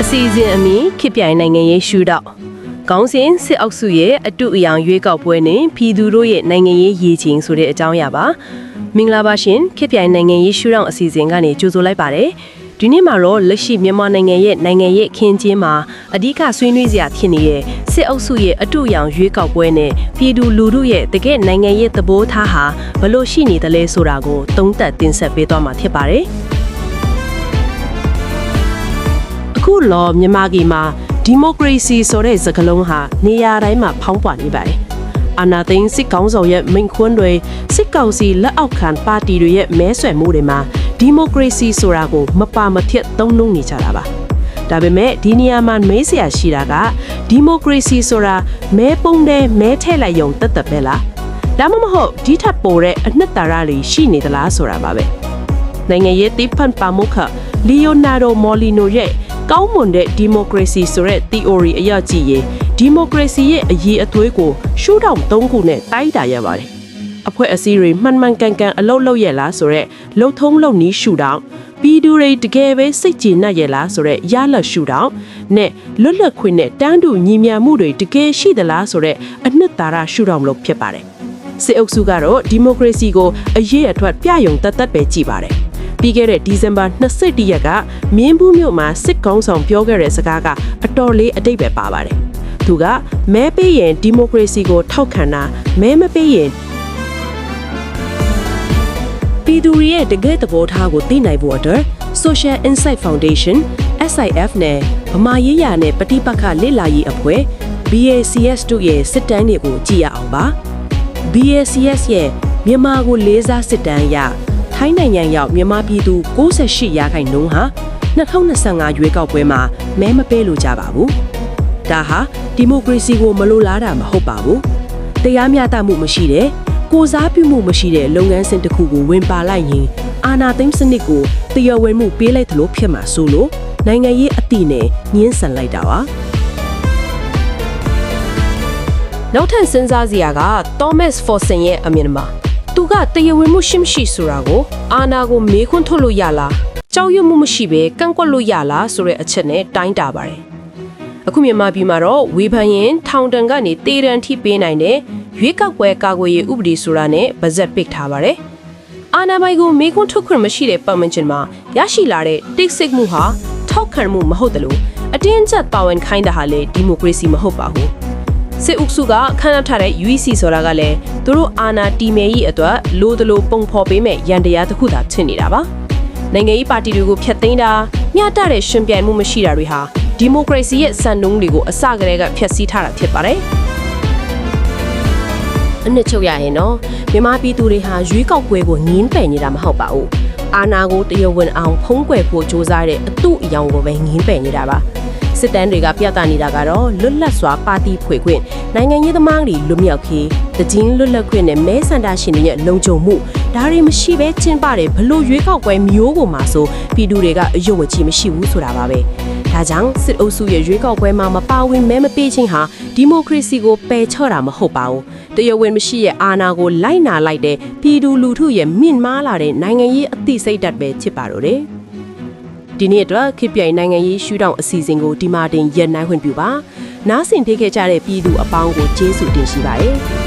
စီအစဉ်အမီခေပြိုင်နိုင်ငံရေးရှုထောင့်ခေါင်းစဉ်စစ်အုပ်စုရဲ့အတူအယောင်ရွေးကောက်ပွဲနဲ့ပြည်သူတို့ရဲ့နိုင်ငံရေးရည်ချင်းဆိုတဲ့အကြောင်းအရာပါမင်္ဂလာပါရှင်ခေပြိုင်နိုင်ငံရေးရှုထောင့်အစီအစဉ်ကနေကြိုဆိုလိုက်ပါတယ်ဒီနေ့မှာတော့လက်ရှိမြန်မာနိုင်ငံရဲ့နိုင်ငံရေးအခင်းကျင်းမှာအဓိကဆွေးနွေးစရာဖြစ်နေတဲ့စစ်အုပ်စုရဲ့အတူအယောင်ရွေးကောက်ပွဲနဲ့ပြည်သူလူထုရဲ့တကယ့်နိုင်ငံရေးသဘောထားဟာဘလို့ရှိနေတယ်လဲဆိုတာကိုသုံးသပ်တင်ဆက်ပေးသွားမှာဖြစ်ပါတယ်အခုလောမြန်မာပြည်မှာဒီမိုကရေစီဆိုတဲ့စကားလုံးဟာနေရာတိုင်းမှာဖောင်းပွားနေပါတယ်အာဏာသိမ်းစစ်ကောင်ဆောင်ရဲ့မိန့်ခွန်းတွေစစ်ကောင်စီလက်အောက်ခံပါတီတွေရဲ့မဲဆွယ်မှုတွေမှာဒီမိုကရေစီဆိုတာကိုမပါမဖြစ်သုံးနှုန်းနေကြတာပါဒါပေမဲ့ဒီနေရာမှာမဲဆရာရှိတာကဒီမိုကရေစီဆိုတာမဲပုံတဲ့မဲထည့်လိုက်ရုံတက်တက်ပဲလားဒါမှမဟုတ်ဒီထပ်ပိုတဲ့အနှစ်သာရတွေရှိနေသလားဆိုတာပါပဲနိုင်ငံရေးတိဖန်ပါမုခလီယိုနာဒိုမော်လီနိုရဲ့ကောင်းမွန်တဲ့ဒီမိုကရေစီဆိုတဲ့ theory အရကြည့်ရင်ဒီမိုကရေစီရဲ့အရေးအသွေးကိုရှုထောင့်၃ခုနဲ့တိုင်းတာရပါတယ်အဖွဲ့အစည်းတွေမှန်မှန်ကန်ကန်အလုပ်လုပ်ရလားဆိုတဲ့လုံထုံးလုံနီးရှုထောင့်ပြည်သူတွေတကယ်ပဲစိတ်ကြည်နပ်ရလားဆိုတဲ့ရလတ်ရှုထောင့်နဲ့လွတ်လပ်ခွင့်နဲ့တန်းတူညီမျှမှုတွေတကယ်ရှိသလားဆိုတဲ့အနှစ်သာရရှုထောင့်လို့ဖြစ်ပါတယ်စစ်အုပ်စုကတော့ဒီမိုကရေစီကိုအရေးအထွတ်ပြယုံတတ်ပဲကြည်ပါတယ်ပြီးခဲ့တဲ့ဒီဇင်ဘာ21ရက်ကမြင်းဘူးမြို့မှာစစ်ကောင်ဆောင်ပြောခဲ့တဲ့စကားကအတော်လေးအတိတ်ပဲပါပါတယ်သူကမဲပေးရင်ဒီမိုကရေစီကိုထောက်ခံတာမဲမပေးရင်ပြည်သူရဲ့တကယ့်သဘောထားကိုသိနိုင်ဖို့အတွက် Social Insight Foundation SIF နဲ့ဗမာရေးရာနဲ့ပဋိပက္ခလေ့လာရေးအဖွဲ့ BACS တို့ရဲ့စစ်တမ်းတွေကိုကြည့်ရအောင်ပါ BACS ရဲ့မြန်မာကိုလေးစားစစ်တမ်းအရထိုင်းနိုင်ငံရောက်မြန်မာပြည်သူ68%ဟာ2025ရွေးကောက်ပွဲမှာမဲမပေးလို့ကြပါဘူး။ဒါဟာဒီမိုကရေစီကိုမလိုလားတာမဟုတ်ပါဘူး။တရားမျှတမှုမရှိတဲ့ကိုစားပြုမှုမရှိတဲ့လုပ်ငန်းစဉ်တစ်ခုကိုဝင်ပါလိုက်ရင်အာဏာသိမ်းစနစ်ကိုတရားဝင်မှုပေးလိုက်သလိုဖြစ်မှာဆိုလို့နိုင်ငံရေးအတိနဲ့ညှင်းဆန်လိုက်တာပါ။နောက်ထပ်စဉ်းစားစရာက Thomas Forson ရဲ့အမြင်မှာသူကတရားဝင်မှုရှိမရှိဆိုတာကိုအာဏာကိုမေးခွန်းထုတ်လို့ရလားကြောက်ရွံ့မှုမရှိဘဲကန့်ကွက်လို့ရလားဆိုတဲ့အချက်နဲ့တိုင်းတာပါတယ်အခုမြန်မာပြည်မှာတော့ဝေဖန်ရင်ထောင်ဒဏ်ကနေတေတံထိပေးနိုင်တဲ့ရွေးကောက်ပွဲကာကွယ်ရေးဥပဒေဆိုတာနဲ့ဗဇက်ပိတ်ထားပါတယ်အာဏာပိုင်ကိုမေးခွန်းထုတ်ခွင့်မရှိတဲ့ပတ်ဝန်းကျင်မှာရရှိလာတဲ့တိတ်ဆိတ်မှုဟာထောက်ခံမှုမဟုတ်တယ်လို့အတင်းကျပ်ပါဝင်ခိုင်းတာဟာလေဒီမိုကရေစီမဟုတ်ပါဘူးစစ်အုပ်စုကခန့်အပ်ထားတဲ့ UEC ဆိုတာကလည်းသူတို့အာဏာတည်မြဲရေးအတွက်လိုတလိုပုံဖော်ပေးမဲ့ရန်တရားတစ်ခုသာဖြစ်နေတာပါနိုင်ငံရေးပါတီတွေကိုဖျက်သိမ်းတာမျှတတဲ့ရှင်ပြိုင်မှုမရှိတာတွေဟာဒီမိုကရေစီရဲ့စံနှုန်းတွေကိုအစကတည်းကဖျက်ဆီးထားတာဖြစ်ပါတယ်အနှစ်ချုပ်ရရင်တော့မြန်မာပြည်သူတွေဟာရွေးကောက်ပွဲကိုငင်းပယ်နေတာမဟုတ်ပါဘူးအာဏာကိုတရားဝင်အောင်ဖုံးကွယ်ဖို့ကြိုးစားတဲ့အတုအယောင်ကိုပဲငင်းပယ်နေတာပါစစ်တမ်းတွေကပြသနေတာကတော့လွတ်လပ်စွာပါတီဖွဲ့ခွင့်နိုင်ငံရေးသမားတွေလွတ်မြောက်ရေးတည်င်းလွတ်လပ်ခွင့်နဲ့မဲဆန္ဒရှင်တွေရဲ့လုံခြုံမှုဒါတွေမရှိဘဲကျင်းပတဲ့ဘလို့ရွေးကောက်ပွဲမျိုးကိုမှဆိုပြည်သူတွေကအယုံအကြည်မရှိဘူးဆိုတာပါပဲဒါကြောင့်စစ်အုပ်စုရဲ့ရွေးကောက်ပွဲမှာမပါဝင်မဲမပေးခြင်းဟာဒီမိုကရေစီကိုပယ်ချော့တာမဟုတ်ပါဘူးတရားဝင်မရှိရဲ့အာဏာကိုလိုက်နာလိုက်တဲ့ပြည်သူလူထုရဲ့မြင့်မားလာတဲ့နိုင်ငံရေးအသိစိတ်ဓာတ်ပဲဖြစ်ပါတော့တယ်ဒီနေ့အတွက်ခေပြိုင်နိုင်ငံရေးရှုထောင့်အစီအစဉ်ကိုဒီမှာတင်ရပ်နိုင်ခွင့်ပြုပါနားဆင်ပေးခဲ့ကြတဲ့ပြည်သူအပေါင်းကိုကျေးဇူးတင်ရှိပါတယ်